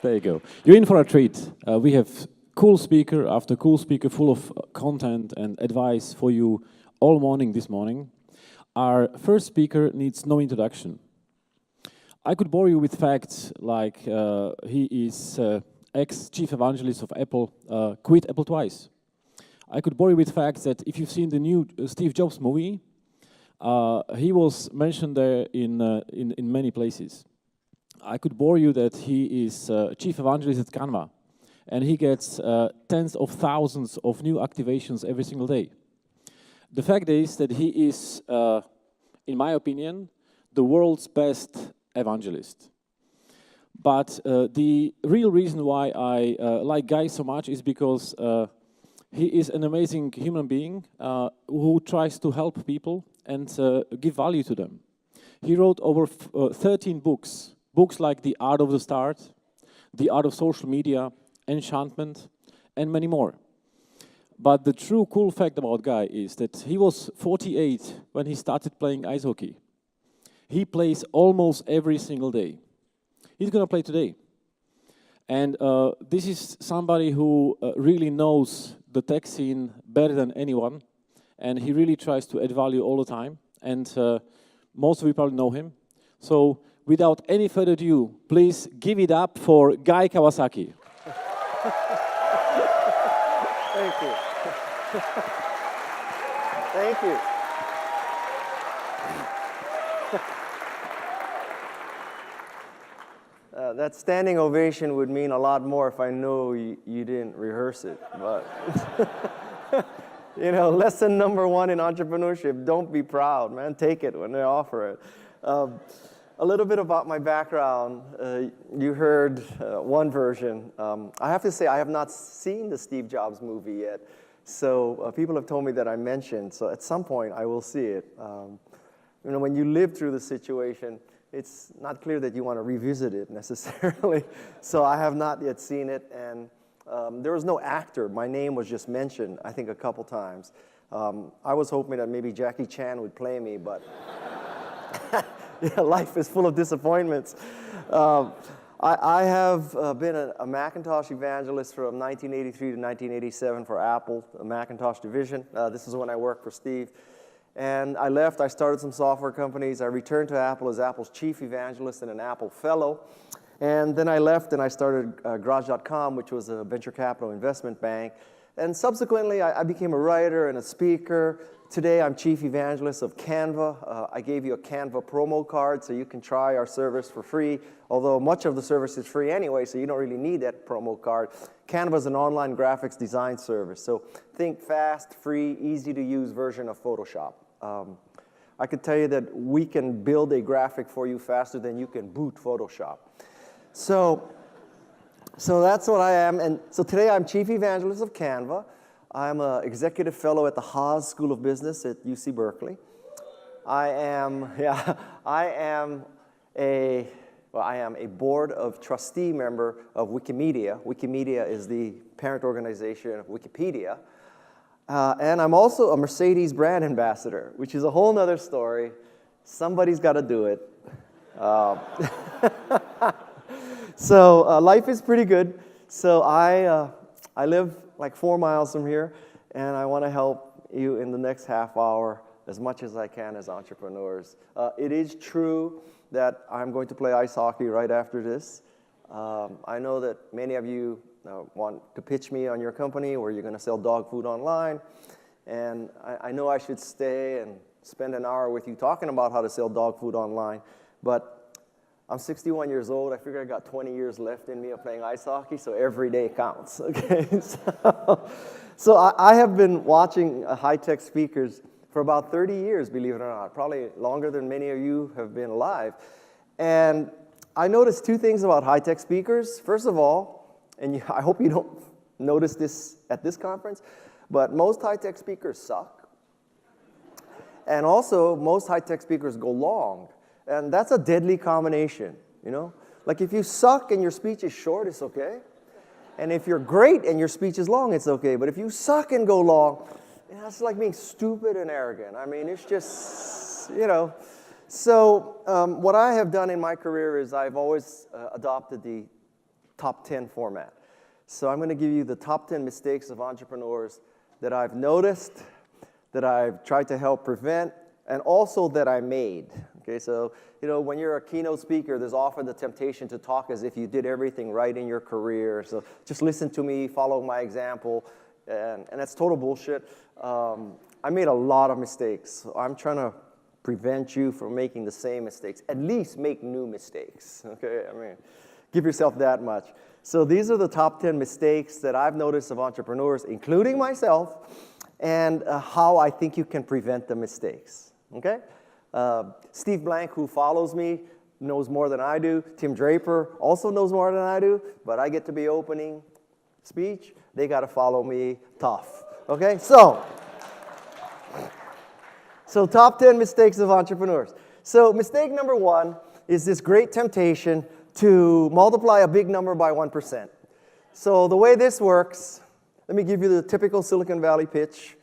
There you go. You're in for a treat. We have cool speaker after cool speaker full of content and advice for you all morning this morning. Our first speaker needs no introduction. I could bore you with facts like he is ex-chief evangelist of Apple, quit Apple twice. I could bore you with facts that if you've seen the new Steve Jobs movie, he was mentioned there in many places. I could bore you that he is chief evangelist at Canva, and he gets tens of thousands of new activations every single day. The fact is that he is, in my opinion, the world's best evangelist. But the real reason why I like Guy so much is because he is an amazing human being who tries to help people and give value to them. He wrote over 13 books. Books like The Art of the Start, The Art of Social Media, Enchantment, and many more. But the true cool fact about Guy is that he was 48 when he started playing ice hockey. He plays almost every single day. He's going to play today. And this is somebody who really knows the tech scene better than anyone. And he really tries to add value all the time. And most of you probably know him. So without any further ado, please give it up for Guy Kawasaki. Thank you. Thank you. That standing ovation would mean a lot more if I know you didn't rehearse it. But, you know, lesson number one in entrepreneurship, don't be proud, man. Take it when they offer it. A little bit about my background. You heard one version. I have to say I have not seen the Steve Jobs movie yet. So people have told me that I mentioned. So at some point I will see it. You know, when you live through the situation, it's not clear that you want to revisit it necessarily. So I have not yet seen it. And there was no actor. My name was just mentioned, I think, a couple times. I was hoping that maybe Jackie Chan would play me, but yeah, life is full of disappointments. I have been a Macintosh evangelist from 1983 to 1987 for Apple, the Macintosh division. This is when I worked for Steve. And I left, I started some software companies. I returned to Apple as Apple's chief evangelist and an Apple fellow. And then I left and I started Garage.com, which was a venture capital investment bank. And subsequently, I became a writer and a speaker. Today, I'm chief evangelist of Canva. I gave you a Canva promo card so you can try our service for free, although much of the service is free anyway, so you don't really need that promo card. Canva is an online graphics design service, so think fast, free, easy-to-use version of Photoshop. I could tell you that we can build a graphic for you faster than you can boot Photoshop. So that's what I am, and so today I'm chief evangelist of Canva. I'm an executive fellow at the Haas School of Business at UC Berkeley. I am a board of trustee member of Wikimedia. Wikimedia is the parent organization of Wikipedia. And I'm also a Mercedes brand ambassador, which is a whole nother story. Somebody's got to do it. So life is pretty good. So I live like 4 miles from here, and I want to help you in the next half hour as much as I can as entrepreneurs. It is true that I'm going to play ice hockey right after this. I know that many of you want to pitch me on your company where you're going to sell dog food online, and I know I should stay and spend an hour with you talking about how to sell dog food online, but I'm 61 years old. I figure I got 20 years left in me of playing ice hockey, so every day counts, okay? So I have been watching high-tech speakers for about 30 years, believe it or not, probably longer than many of you have been alive. And I noticed two things about high-tech speakers. First of all, and I hope you don't notice this at this conference, but most high-tech speakers suck. And also, most high-tech speakers go long. And that's a deadly combination, you know? Like if you suck and your speech is short, it's okay. And if you're great and your speech is long, it's okay. But if you suck and go long, you know, it's like being stupid and arrogant. I mean, it's just, you know. So what I have done in my career is I've always adopted the top 10 format. So I'm going to give you the top 10 mistakes of entrepreneurs that I've noticed, that I've tried to help prevent, and also that I made. Okay, so when you're a keynote speaker, there's often the temptation to talk as if you did everything right in your career. So just listen to me, follow my example, and that's total bullshit. I made a lot of mistakes. So I'm trying to prevent you from making the same mistakes. At least make new mistakes. Okay, I mean, give yourself that much. So these are the top 10 mistakes that I've noticed of entrepreneurs, including myself, and how I think you can prevent the mistakes. Okay? Steve Blank, who follows me, knows more than I do. Tim Draper also knows more than I do, but I get to be opening speech. They got to follow me tough. Okay? So top 10 mistakes of entrepreneurs. So mistake number 1 is this great temptation to multiply a big number by 1%. So the way this works, let me give you the typical Silicon Valley pitch.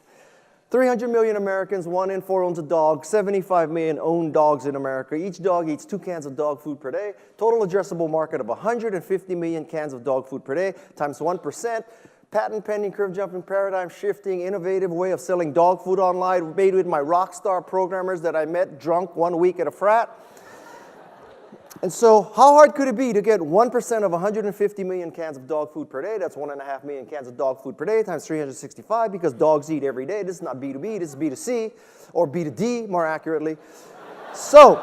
300 million Americans, 1 in 4 owns a dog, 75 million own dogs in America. Each dog eats 2 cans of dog food per day. Total addressable market of 150 million cans of dog food per day times 1%. Patent pending, curve jumping, paradigm shifting, innovative way of selling dog food online, made with my rock star programmers that I met drunk 1 week at a frat. And so how hard could it be to get 1% of 150 million cans of dog food per day? That's 1.5 million cans of dog food per day times 365, because dogs eat every day. This is not B2B, this is B2C, or B2D, more accurately. So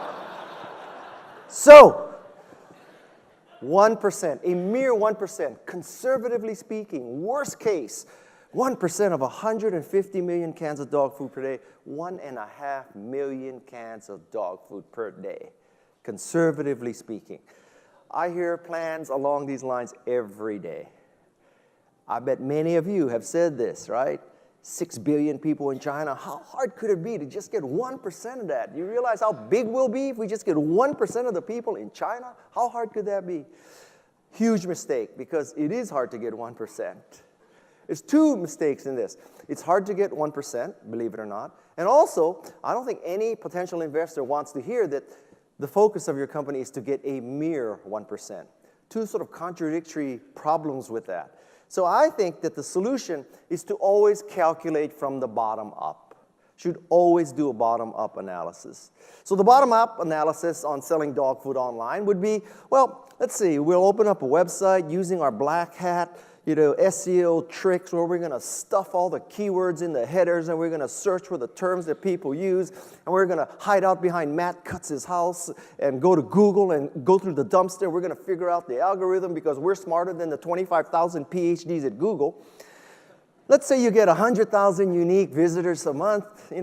1%, a mere 1%, conservatively speaking, worst case, 1% of 150 million cans of dog food per day, 1.5 million cans of dog food per day. Conservatively speaking. I hear plans along these lines every day. I bet many of you have said this, right? 6 billion people in China. How hard could it be to just get 1% of that? You realize how big we'll be if we just get 1% of the people in China? How hard could that be? Huge mistake, because it is hard to get 1%. There's 2 mistakes in this. It's hard to get 1%, believe it or not. And also, I don't think any potential investor wants to hear that the focus of your company is to get a mere 1%. 2 sort of contradictory problems with that. So I think that the solution is to always calculate from the bottom up. Should always do a bottom-up analysis. So the bottom-up analysis on selling dog food online would be, well, let's see, we'll open up a website using our black hat, SEO tricks where we're going to stuff all the keywords in the headers, and we're going to search for the terms that people use, and we're going to hide out behind Matt Kutz's house and go to Google and go through the dumpster. We're going to figure out the algorithm because we're smarter than the 25,000 PhDs at Google. Let's say you get 100,000 unique visitors a month, in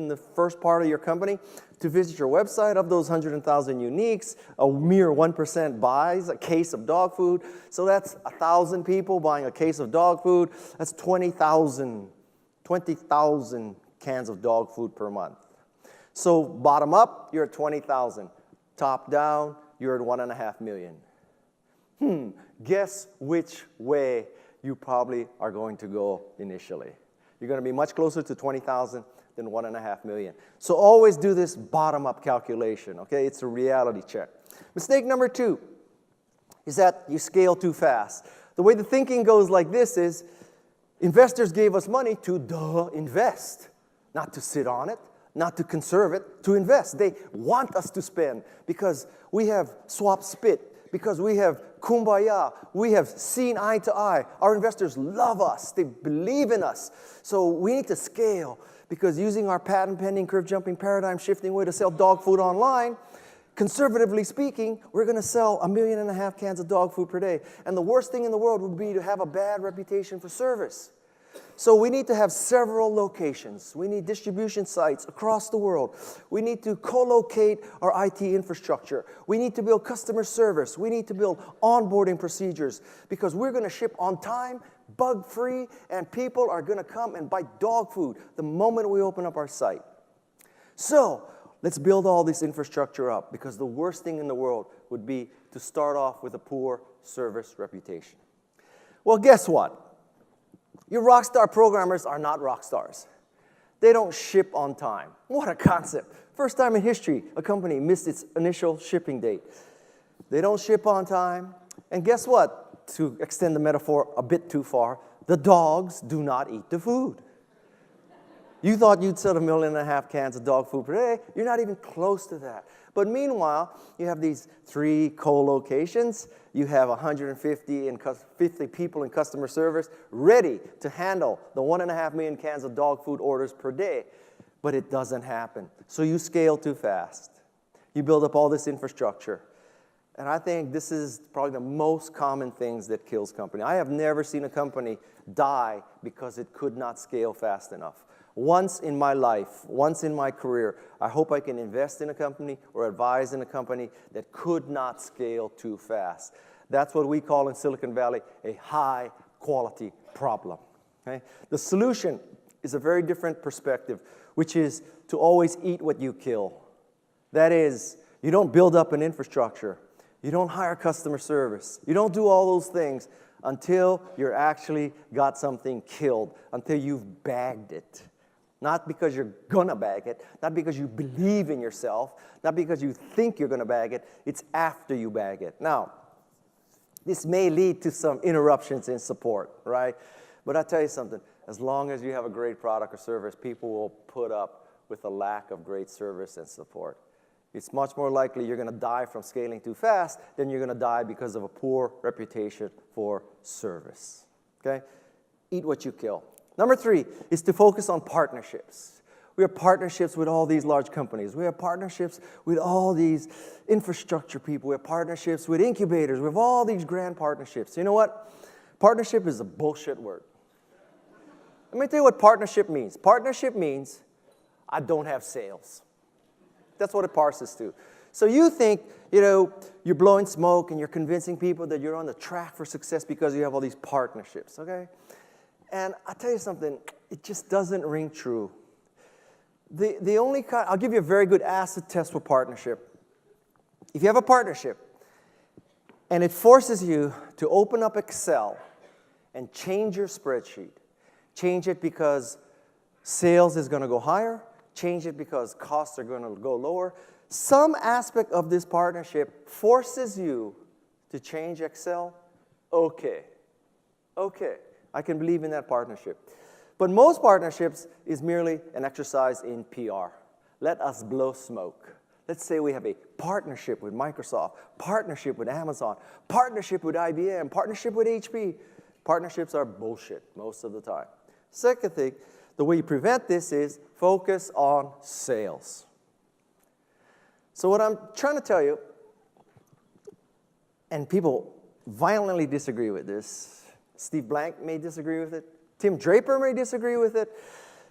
the first part of your company to visit your website. Of those 100,000 uniques, a mere 1% buys a case of dog food. So that's 1,000 people buying a case of dog food. That's 20,000 cans of dog food per month. So bottom up, you're at 20,000. Top down, you're at 1.5 million. Guess which way you probably are going to go initially. You're going to be much closer to 20,000 than 1.5 million. So always do this bottom-up calculation, okay? It's a reality check. Mistake number 2 is that you scale too fast. The way the thinking goes like this is, investors gave us money to invest, not to sit on it, not to conserve it, to invest. They want us to spend because we have swap spit, because we have kumbaya, we have seen eye to eye. Our investors love us. They believe in us. So we need to scale, because using our patent pending, curve jumping, paradigm shifting way to sell dog food online, conservatively speaking, we're going to sell 1.5 million cans of dog food per day. And the worst thing in the world would be to have a bad reputation for service. So we need to have several locations. We need distribution sites across the world. We need to co-locate our IT infrastructure. We need to build customer service. We need to build onboarding procedures, because we're going to ship on time, bug-free, and people are going to come and buy dog food the moment we open up our site. So let's build all this infrastructure up, because the worst thing in the world would be to start off with a poor service reputation. Well, guess what? Your rock star programmers are not rock stars. They don't ship on time. What a concept. First time in history a company missed its initial shipping date. They don't ship on time. And guess what? to extend the metaphor a bit too far, the dogs do not eat the food. You thought you'd sell 1.5 million cans of dog food per day. You're not even close to that. But meanwhile, you have these 3 co-locations. You have 50 people in customer service ready to handle the 1.5 million cans of dog food orders per day. But it doesn't happen. So you scale too fast. You build up all this infrastructure. And I think this is probably the most common things that kills company. I have never seen a company die because it could not scale fast enough. Once in my life, once in my career, I hope I can invest in a company or advise in a company that could not scale too fast. That's what we call in Silicon Valley a high-quality problem. Okay? The solution is a very different perspective, which is to always eat what you kill. That is, you don't build up an infrastructure. You don't hire customer service. You don't do all those things until you're actually got something killed, until you've bagged it. Not because you're gonna bag it, not because you believe in yourself, not because you think you're gonna bag it, it's after you bag it. Now, this may lead to some interruptions in support, right? But I'll tell you something, as long as you have a great product or service, people will put up with a lack of great service and support. It's much more likely you're gonna die from scaling too fast than you're gonna die because of a poor reputation for service, okay? Eat what you kill. Number 3 is to focus on partnerships. We have partnerships with all these large companies. We have partnerships with all these infrastructure people. We have partnerships with incubators. We have all these grand partnerships. You know what? Partnership is a bullshit word. Let me tell you what partnership means. Partnership means I don't have sales. That's what it parses to. So you think, you're blowing smoke and you're convincing people that you're on the track for success because you have all these partnerships, okay? And I'll tell you something, it just doesn't ring true. The only kind, I'll give you a very good acid test for partnership. If you have a partnership and it forces you to open up Excel and change your spreadsheet, change it because sales is going to go higher, change it because costs are going to go lower, some aspect of this partnership forces you to change Excel, okay. I can believe in that partnership. But most partnerships is merely an exercise in PR. Let us blow smoke. Let's say we have a partnership with Microsoft, partnership with Amazon, partnership with IBM, partnership with HP. Partnerships are bullshit most of the time. Second thing, the way you prevent this is focus on sales. So what I'm trying to tell you, and people violently disagree with this, Steve Blank may disagree with it. Tim Draper may disagree with it.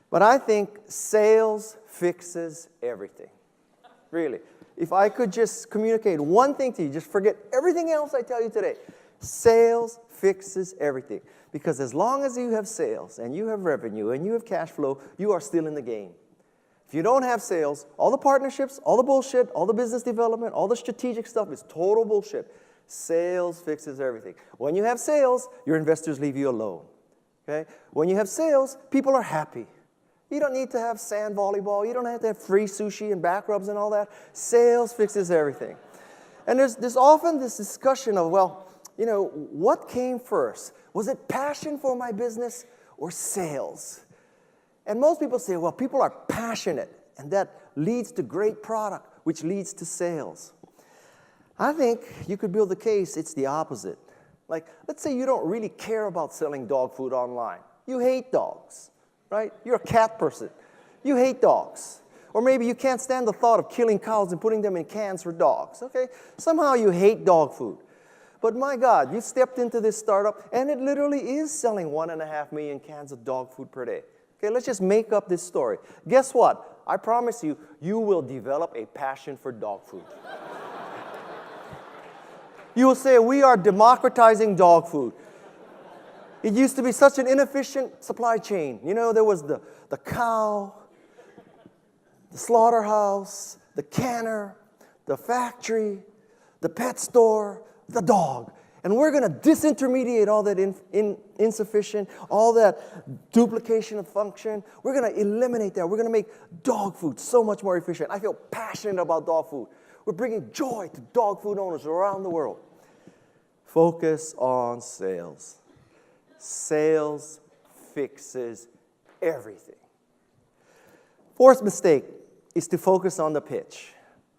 But I think sales fixes everything. Really. If I could just communicate one thing to you, just forget everything else I tell you today. Sales fixes everything. Because as long as you have sales and you have revenue and you have cash flow, you are still in the game. If you don't have sales, all the partnerships, all the bullshit, all the business development, all the strategic stuff is total bullshit. Sales fixes everything. When you have sales, your investors leave you alone. Okay? When you have sales, people are happy. You don't need to have sand volleyball. You don't have to have free sushi and back rubs and all that. Sales fixes everything. And there's often this discussion of, what came first? Was it passion for my business or sales? And most people say, people are passionate, and that leads to great product, which leads to sales. I think you could build the case it's the opposite. Like, let's say you don't really care about selling dog food online. You hate dogs, right? You're a cat person. You hate dogs. Or maybe you can't stand the thought of killing cows and putting them in cans for dogs, okay? Somehow you hate dog food. But my God, you stepped into this startup, and it literally is selling 1.5 million cans of dog food per day. Okay, let's just make up this story. Guess what? I promise you, you will develop a passion for dog food. You will say, we are democratizing dog food. It used to be such an inefficient supply chain. There was the cow, the slaughterhouse, the canner, the factory, the pet store, the dog. And we're going to disintermediate all that insufficient, all that duplication of function. We're going to eliminate that. We're going to make dog food so much more efficient. I feel passionate about dog food. We're bringing joy to dog food owners around the world. Focus on sales. Sales fixes everything. Fourth mistake is to focus on the pitch.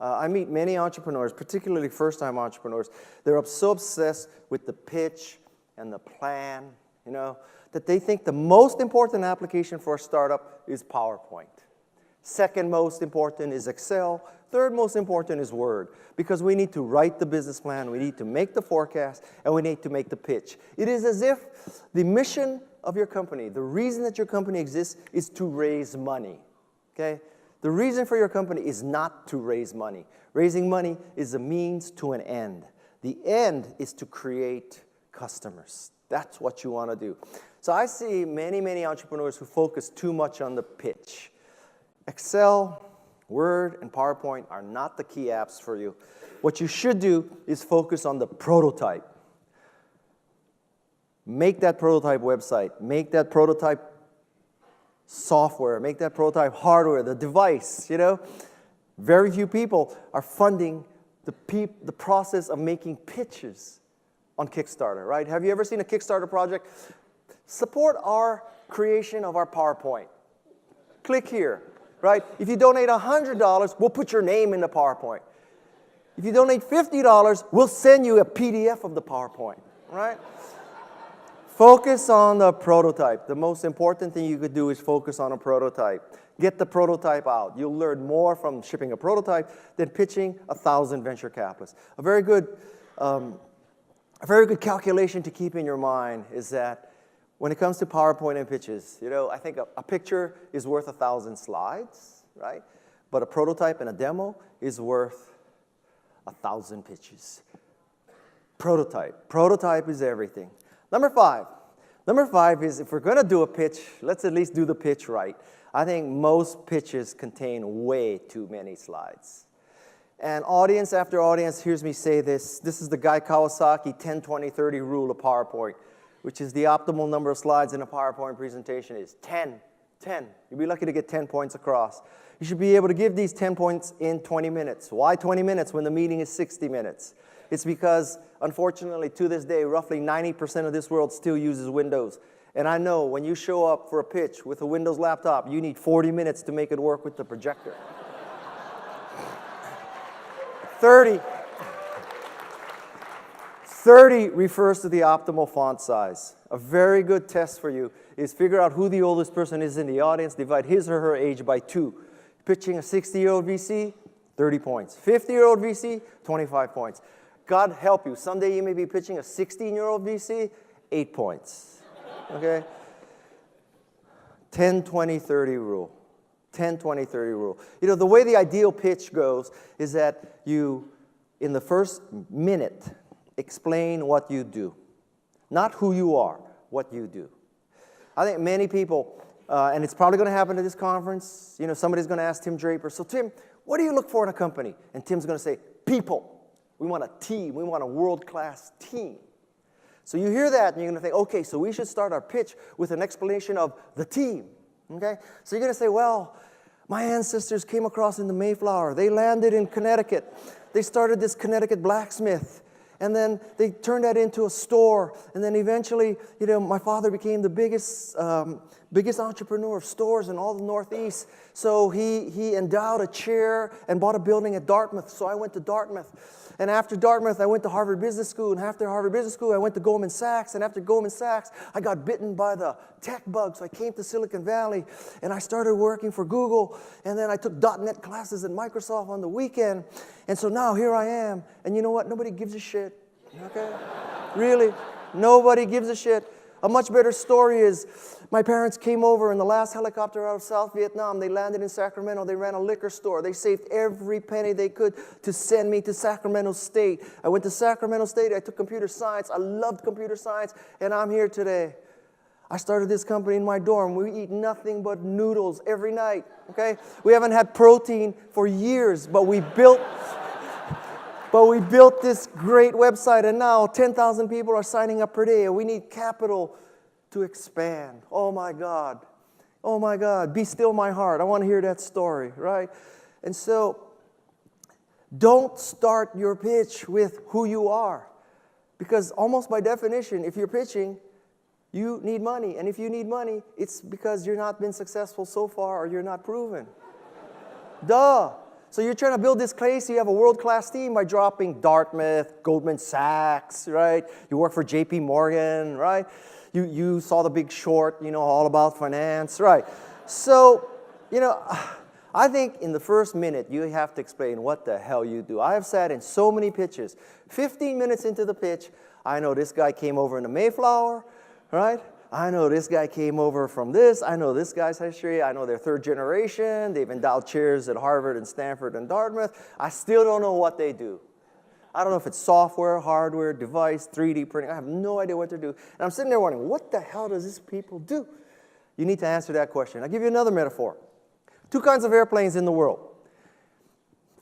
I meet many entrepreneurs, particularly first-time entrepreneurs. They're so obsessed with the pitch and the plan, that they think the most important application for a startup is PowerPoint. Second most important is Excel. Third most important is Word, because we need to write the business plan, we need to make the forecast, and we need to make the pitch. It is as if the mission of your company, the reason that your company exists, is to raise money. Okay? The reason for your company is not to raise money. Raising money is a means to an end. The end is to create customers. That's what you want to do. So I see many, many entrepreneurs who focus too much on the pitch. Excel, Word, and PowerPoint are not the key apps for you. What you should do is focus on the prototype. Make that prototype website. Make that prototype software. Make that prototype hardware, the device, Very few people are funding the process of making pitches on Kickstarter, right? Have you ever seen a Kickstarter project? Support our creation of our PowerPoint. Click here. Right? If you donate $100, we'll put your name in the PowerPoint. If you donate $50, we'll send you a PDF of the PowerPoint. Right? Focus on the prototype. The most important thing you could do is focus on a prototype. Get the prototype out. You'll learn more from shipping a prototype than pitching 1,000 venture capitalists. A very good calculation to keep in your mind is that when it comes to PowerPoint and pitches, I think a picture is worth 1,000 slides, right? But a prototype and a demo is worth 1,000 pitches. Prototype. Prototype is everything. Number five is, if we're going to do a pitch, let's at least do the pitch right. I think most pitches contain way too many slides. And audience after audience hears me say this. This is the Guy Kawasaki 10-20-30 rule of PowerPoint, which is the optimal number of slides in a PowerPoint presentation is 10. 10. You'll be lucky to get 10 points across. You should be able to give these 10 points in 20 minutes. Why 20 minutes when the meeting is 60 minutes? It's because, unfortunately, to this day, roughly 90% of this world still uses Windows. And I know when you show up for a pitch with a Windows laptop, you need 40 minutes to make it work with the projector. 30 refers to the optimal font size. A very good test for you is figure out who the oldest person is in the audience, divide his or her age by 2. Pitching a 60-year-old VC, 30 points. 50-year-old VC, 25 points. God help you, someday you may be pitching a 16-year-old VC, 8 points. Okay? 10-20-30 rule. 10-20-30 rule. The way the ideal pitch goes is that you, in the first minute, explain what you do. Not who you are, what you do. I think many people, and it's probably going to happen at this conference, somebody's going to ask Tim Draper, so Tim, what do you look for in a company? And Tim's going to say, people. We want a team. We want a world-class team. So you hear that, and you're going to think, okay, so we should start our pitch with an explanation of the team. Okay? So you're going to say, well, my ancestors came across in the Mayflower. They landed in Connecticut. They started this Connecticut blacksmith. And then they turned that into a store. And then eventually, my father became the biggest entrepreneur of stores in all the Northeast. So he endowed a chair and bought a building at Dartmouth. So I went to Dartmouth. And after Dartmouth, I went to Harvard Business School. And after Harvard Business School, I went to Goldman Sachs. And after Goldman Sachs, I got bitten by the tech bug. So I came to Silicon Valley. And I started working for Google. And then I took .NET classes at Microsoft on the weekend. And so now here I am. And you know what? Nobody gives a shit. Okay? Really? Nobody gives a shit. A much better story is my parents came over in the last helicopter out of South Vietnam. They landed in Sacramento. They ran a liquor store. They saved every penny they could to send me to Sacramento State. I went to Sacramento State. I took computer science. I loved computer science, and I'm here today. I started this company in my dorm. We eat nothing but noodles every night, okay? We haven't had protein for years, but we built this great website, and now 10,000 people are signing up per day, and we need capital to expand. Oh, my God. Oh, my God. Be still my heart. I want to hear that story, right? And so don't start your pitch with who you are. Because almost by definition, if you're pitching, you need money. And if you need money, it's because you're not been successful so far or you're not proven. Duh. So you're trying to build this case, you have a world-class team by dropping Dartmouth, Goldman Sachs, right? You work for JP Morgan, right? You saw The Big Short, all about finance, right? So, I think in the first minute, you have to explain what the hell you do. I have sat in so many pitches. 15 minutes into the pitch, I know this guy came over in the Mayflower, right? I know this guy came over from this. I know this guy's history. I know they're third generation. They've endowed chairs at Harvard and Stanford and Dartmouth. I still don't know what they do. I don't know if it's software, hardware, device, 3D printing. I have no idea what to do. And I'm sitting there wondering, what the hell does this people do? You need to answer that question. I'll give you another metaphor. 2 kinds of airplanes in the world.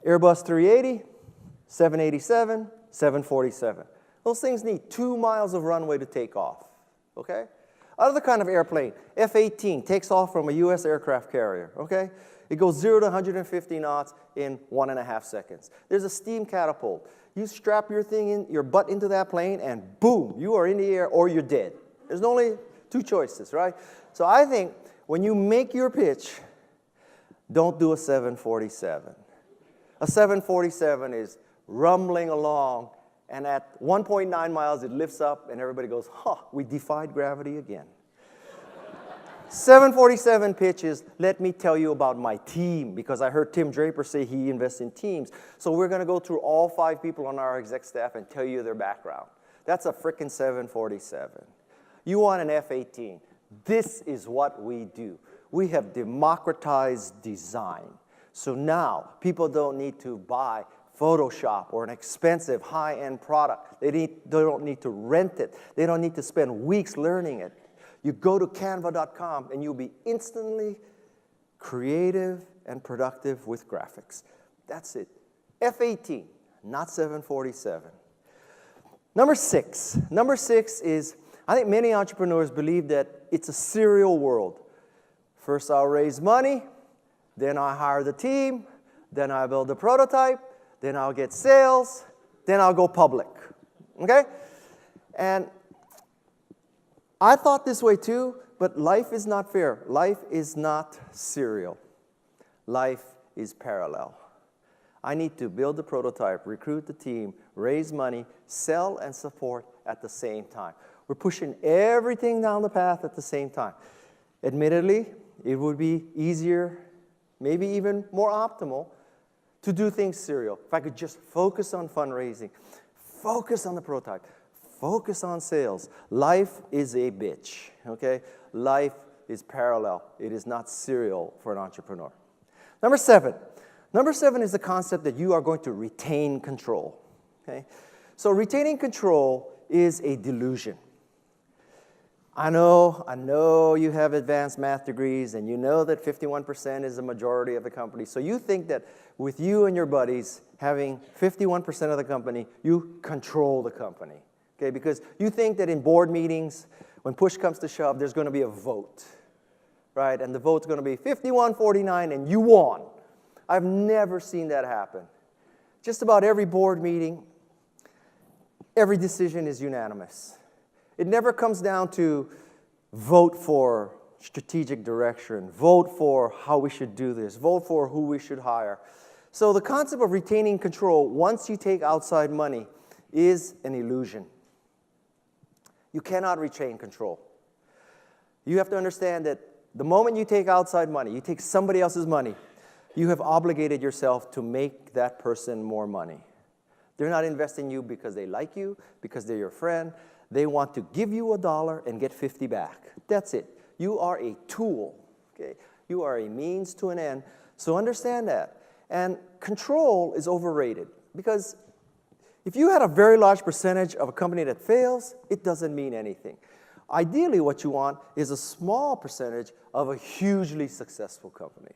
Airbus 380, 787, 747. Those things need 2 miles of runway to take off, okay? Other kind of airplane, F-18, takes off from a U.S. aircraft carrier, okay? It goes 0 to 150 knots in 1.5 seconds. There's a steam catapult. You strap your butt into that plane, and boom, you are in the air or you're dead. There's only 2 choices, right? So I think when you make your pitch, don't do a 747. A 747 is rumbling along, and at 1.9 miles, it lifts up, and everybody goes, we defied gravity again. 747 pitches, let me tell you about my team, because I heard Tim Draper say he invests in teams. So we're going to go through all 5 people on our exec staff and tell you their background. That's a frickin' 747. You want an F-18. This is what we do. We have democratized design. So now people don't need to buy Photoshop or an expensive high-end product. They don't need to rent it. They don't need to spend weeks learning it. You go to canva.com and you'll be instantly creative and productive with graphics. That's it. F-18, not 747. Number 6. Number 6 is, I think many entrepreneurs believe that it's a serial world. First I'll raise money, then I'll hire the team, then I'll build a prototype, then I'll get sales, then I'll go public, okay? And I thought this way too, but life is not fair. Life is not serial. Life is parallel. I need to build the prototype, recruit the team, raise money, sell and support at the same time. We're pushing everything down the path at the same time. Admittedly, it would be easier, maybe even more optimal, to do things serial. If I could just focus on fundraising, focus on the prototype, focus on sales. Life is a bitch, okay? Life is parallel. It is not serial for an entrepreneur. Number 7. Number 7 is the concept that you are going to retain control, okay? So retaining control is a delusion. I know you have advanced math degrees, and you know that 51% is the majority of the company. So you think that with you and your buddies having 51% of the company, you control the company, okay? Because you think that in board meetings, when push comes to shove, there's going to be a vote, right? And the vote's going to be 51-49, and you won. I've never seen that happen. Just about every board meeting, every decision is unanimous. It never comes down to vote for strategic direction, vote for how we should do this, vote for who we should hire. So the concept of retaining control, once you take outside money, is an illusion. You cannot retain control. You have to understand that the moment you take outside money, you take somebody else's money, you have obligated yourself to make that person more money. They're not investing in you because they like you, because they're your friend. They want to give you $1 and get 50 back. That's it. You are a tool, okay? You are a means to an end. So understand that. And control is overrated, because if you had a very large percentage of a company that fails, it doesn't mean anything. Ideally, what you want is a small percentage of a hugely successful company.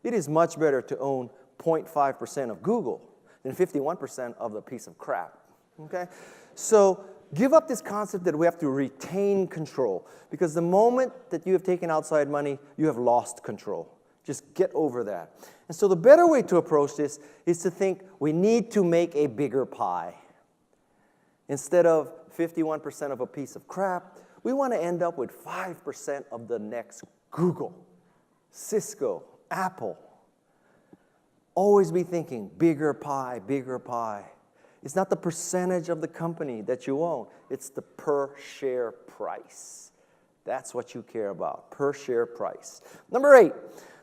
It is much better to own 0.5% of Google than 51% of the piece of crap, okay? So give up this concept that we have to retain control, because the moment that you have taken outside money, you have lost control. Just get over that. And so the better way to approach this is to think we need to make a bigger pie. Instead of 51% of a piece of crap, we want to end up with 5% of the next Google, Cisco, Apple. Always be thinking bigger pie, bigger pie. It's not the percentage of the company that you own. It's the per share price. That's what you care about, per share price. Number 8.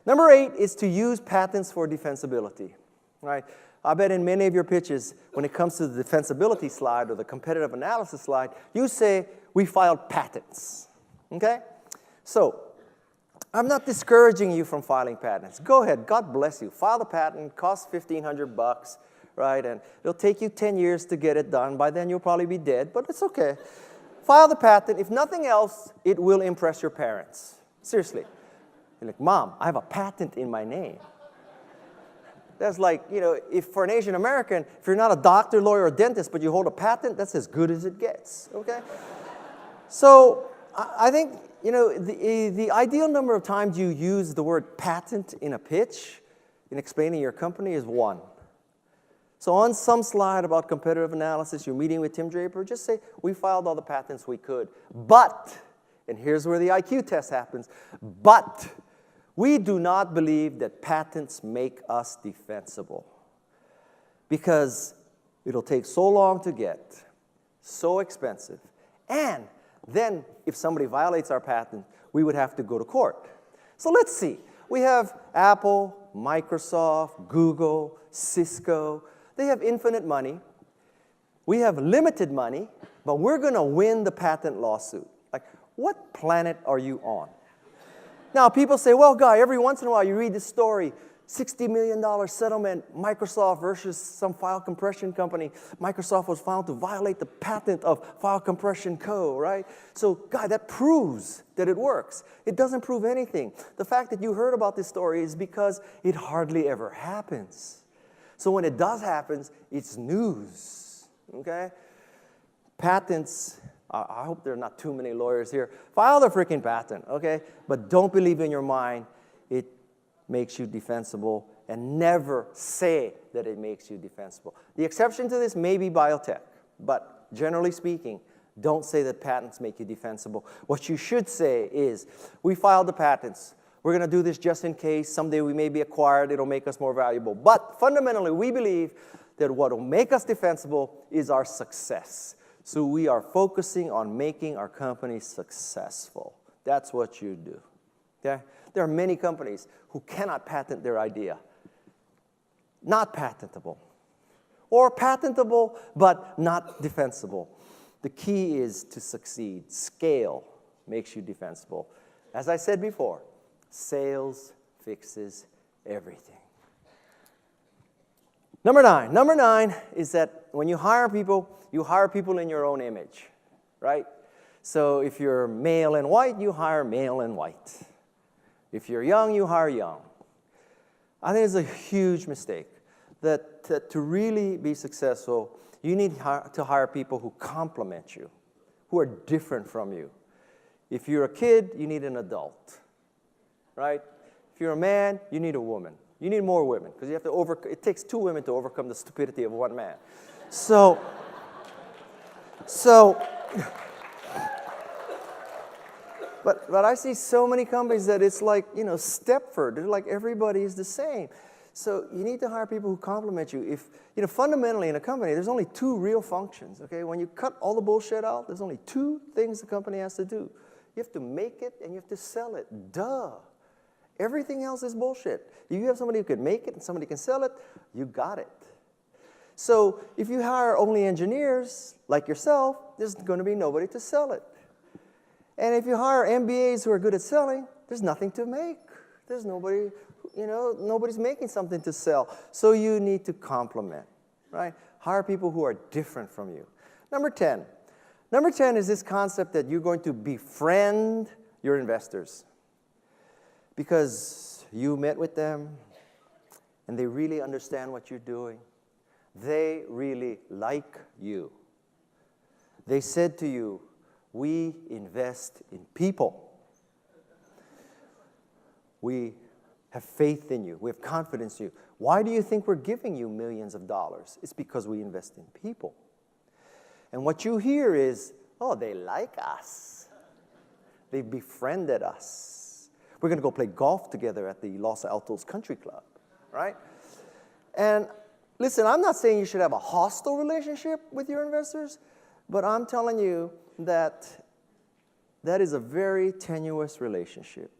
Number 8 is to use patents for defensibility. Right? I bet in many of your pitches, when it comes to the defensibility slide or the competitive analysis slide, you say, we filed patents. Okay? So, I'm not discouraging you from filing patents. Go ahead. God bless you. File the patent. Costs $1,500, right? And it'll take you 10 years to get it done. By then, you'll probably be dead, but it's okay. File the patent. If nothing else, it will impress your parents. Seriously. You're like, Mom, I have a patent in my name. That's like, if for an Asian American, if you're not a doctor, lawyer, or dentist, but you hold a patent, that's as good as it gets, okay? So I think, the ideal number of times you use the word patent in a pitch, in explaining your company, is 1. So on some slide about competitive analysis, you're meeting with Tim Draper, just say, we filed all the patents we could. But, and here's where the IQ test happens, but we do not believe that patents make us defensible because it'll take so long to get, so expensive, and then if somebody violates our patent, we would have to go to court. So let's see. We have Apple, Microsoft, Google, Cisco. They have infinite money. We have limited money, but we're going to win the patent lawsuit. Like, what planet are you on? Now, people say, well, Guy, every once in a while you read this story, $60 million settlement, Microsoft versus some file compression company. Microsoft was found to violate the patent of File Compression Co., right? So, Guy, that proves that it works. It doesn't prove anything. The fact that you heard about this story is because it hardly ever happens. So when it does happen, it's news, okay? Patents, I hope there are not too many lawyers here. File the freaking patent, okay? But don't believe in your mind it makes you defensible, and never say that it makes you defensible. The exception to this may be biotech, but generally speaking, don't say that patents make you defensible. What you should say is, we filed the patents. We're going to do this just in case. Someday we may be acquired. It'll make us more valuable. But fundamentally, we believe that what will make us defensible is our success. So we are focusing on making our company successful. That's what you do. Okay? There are many companies who cannot patent their idea. Not patentable. Or patentable, but not defensible. The key is to succeed. Scale makes you defensible. As I said before, sales fixes everything. Number 9. Number 9 is that when you hire people in your own image, right? So if you're male and white, you hire male and white. If you're young, you hire young. I think it's a huge mistake that to really be successful, you need to hire people who complement you, who are different from you. If you're a kid, you need an adult, right? If you're a man, you need a woman. You need more women because you have to it takes 2 women to overcome the stupidity of 1 man. So But I see so many companies that it's like, Stepford. They're like everybody is the same. So you need to hire people who complement you. If, fundamentally in a company, there's only 2 real functions, okay? When you cut all the bullshit out, there's only 2 things the company has to do. You have to make it and you have to sell it. Duh. Everything else is bullshit. If you have somebody who can make it and somebody can sell it, you got it. So if you hire only engineers like yourself, there's going to be nobody to sell it. And if you hire MBAs who are good at selling, there's nothing to make. There's nobody, nobody's making something to sell. So you need to complement, right? Hire people who are different from you. Number 10. Number 10 is this concept that you're going to befriend your investors. Because you met with them, and they really understand what you're doing. They really like you. They said to you, we invest in people. We have faith in you. We have confidence in you. Why do you think we're giving you millions of dollars? It's because we invest in people. And what you hear is, oh, they like us. They've befriended us. We're going to go play golf together at the Los Altos Country Club, right? And listen, I'm not saying you should have a hostile relationship with your investors, but I'm telling you that that is a very tenuous relationship.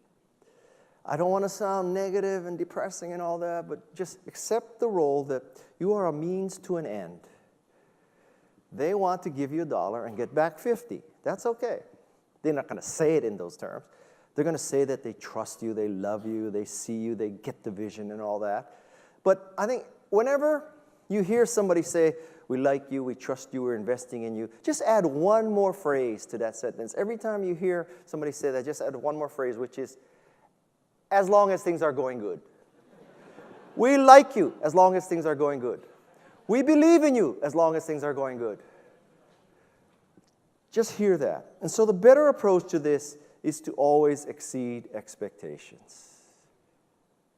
I don't want to sound negative and depressing and all that, but just accept the role that you are a means to an end. They want to give you $1 and get back 50. That's okay. They're not going to say it in those terms. They're going to say that they trust you, they love you, they see you, they get the vision and all that. But I think whenever you hear somebody say, we like you, we trust you, we're investing in you, just add one more phrase to that sentence. Every time you hear somebody say that, just add one more phrase, which is, as long as things are going good. We like you as long as things are going good. We believe in you as long as things are going good. Just hear that. And so the better approach to this is to always exceed expectations.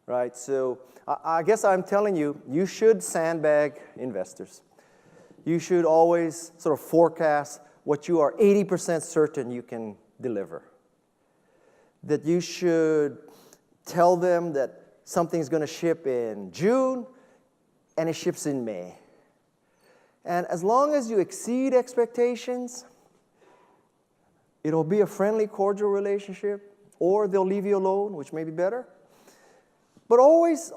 Right? So I guess I'm telling you, you should sandbag investors. You should always sort of forecast what you are 80% certain you can deliver. That you should tell them that something's going to ship in June and it ships in May. And as long as you exceed expectations, it'll be a friendly, cordial relationship, or they'll leave you alone, which may be better. But always,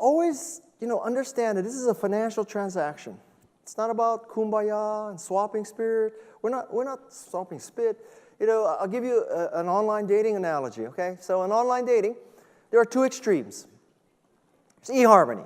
understand that this is a financial transaction. It's not about kumbaya and swapping spirit. We're not swapping spit. I'll give you an online dating analogy, okay? So in online dating, there are two extremes. There's eHarmony.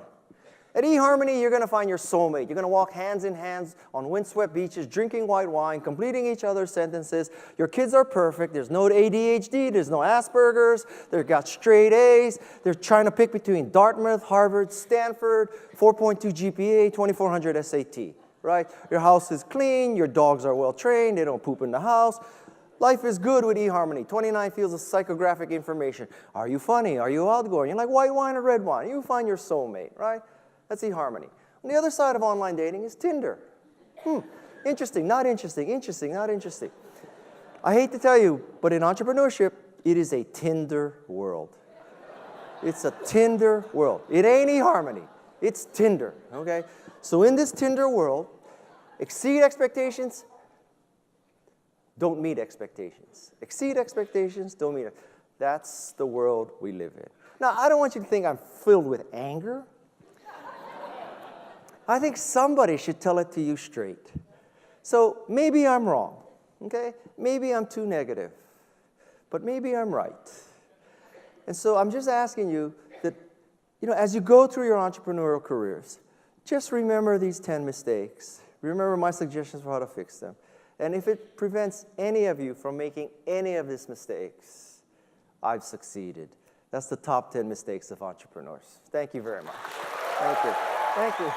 At eHarmony, you're going to find your soulmate. You're going to walk hands in hands on windswept beaches, drinking white wine, completing each other's sentences. Your kids are perfect. There's no ADHD. There's no Asperger's. They've got straight A's. They're trying to pick between Dartmouth, Harvard, Stanford, 4.2 GPA, 2400 SAT, right? Your house is clean. Your dogs are well trained. They don't poop in the house. Life is good with eHarmony. 29 fields of psychographic information. Are you funny? Are you outgoing? You like white wine or red wine? You find your soulmate, right? That's eHarmony. On the other side of online dating is Tinder. Interesting, not interesting, interesting, not interesting. I hate to tell you, but in entrepreneurship, it is a Tinder world. It's a Tinder world. It ain't eHarmony. It's Tinder, okay? So in this Tinder world, exceed expectations, don't meet expectations. Exceed expectations, don't meet it. That's the world we live in. Now, I don't want you to think I'm filled with anger. I think somebody should tell it to you straight. So maybe I'm wrong, okay? Maybe I'm too negative, but maybe I'm right. And so I'm just asking you that, as you go through your entrepreneurial careers, just remember these 10 mistakes. Remember my suggestions for how to fix them. And if it prevents any of you from making any of these mistakes, I've succeeded. That's the top 10 mistakes of entrepreneurs. Thank you very much. Thank you. Thank you.